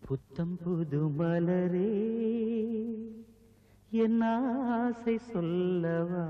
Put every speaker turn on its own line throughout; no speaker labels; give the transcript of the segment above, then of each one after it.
புத்தம் புது மலரே என் ஆசை சொல்லவா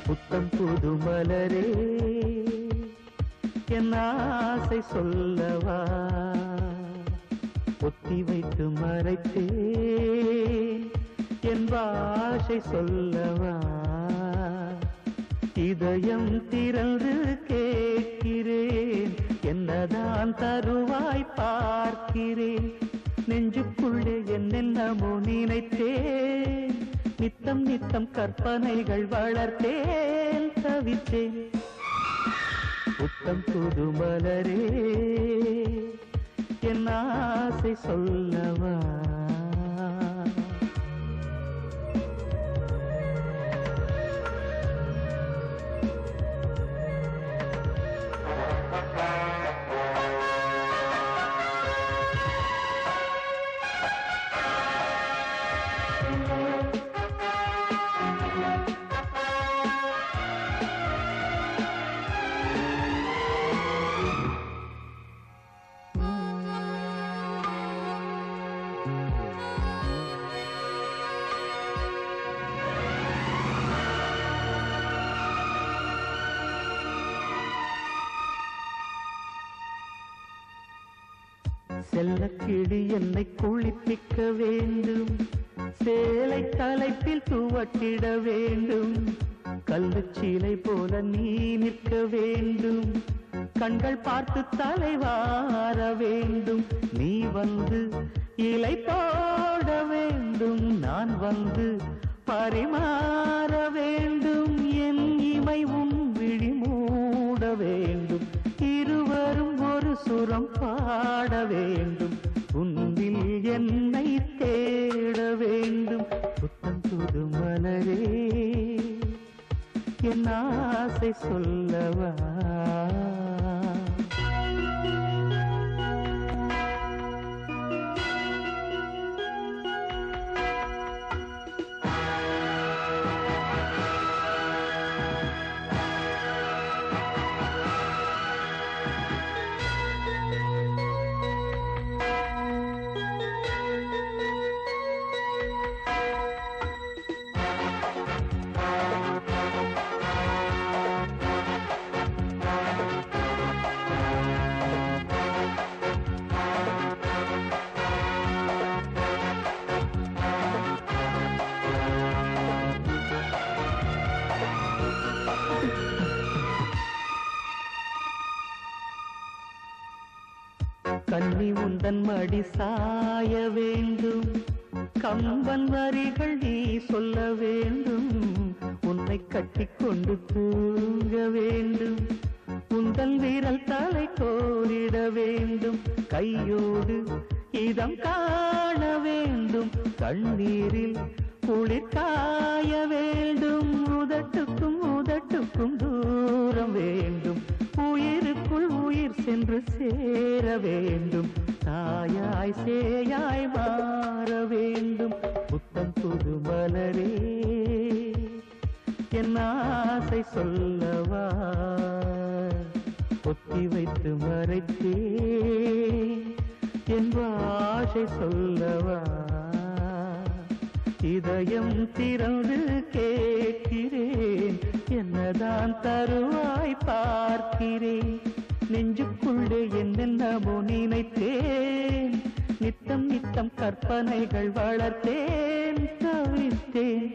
புத்தம் புது மலரே என் ஆசை சொல்லவா ஒத்தி வைத்து மறைத்தேன் என் பாஷை சொல்லவா இதயம் திறந்து கேட்கிறேன் என்னதான் தருவாய் பார்க்கிறேன் நெஞ்சுக்குள்ளே என்னென்னமோ நினைத்தேன் நித்தம் நித்தம் கற்பனைகள் வளர்த்தேன் தவித்தேன் புத்தம் புது மலரே என் ஆசை சொல்லவா செல்லக்கிளி என்னை குளிப்பிக்க வேண்டும் சேலை தலைப்பில் துவட்டிட வேண்டும் கல்லுச்சீலை போல நீ நிற்க வேண்டும் கண்கள் பார்த்து தலைவார வேண்டும் நீ வந்து இலை போட வேண்டும் நான் வந்து பரிமாற வேண்டும் என் இமை உன் விழி மூட வேண்டும் இருவரும் ஒரு சுரம் பாட வேண்டும் உன்னில் என்னை தேட வேண்டும் புத்தம் புது மலரே என் ஆசை சொல்லவா கண்ணி உந்தன் மடி சாய வேண்டும் கம்பன் வரிகள் நீ சொல்ல வேண்டும் உன்னை கட்டிக்கொண்டு தூங்க வேண்டும் உந்தன் வீரல் தலை கோரிட வேண்டும் கையோடு இதம் காண வேண்டும் கண்ணீரில் குளிர் காய வேண்டும் உதட்டுக்கும் உதட்டுக்கும் தூரம் வேண்டும் உயிருக்குள் உயிர் சென்று சேர வேண்டும் தாயாய் சேயாய் மாற வேண்டும் புத்தம் புது மலரே என் ஆசை சொல்லவா ஒத்தி வைத்து மறைத்தேன் என் ஆசை சொல்லவா இதயம் திறந்து கேட்கிறேன் என்னதான் தருவாய் பார்க்கிறேன் நெஞ்சுக்குள்ளே என்னென்னமோ நினைத்தேன் நித்தம் நித்தம் கற்பனைகள் வளர்த்தேன் தவித்தேன்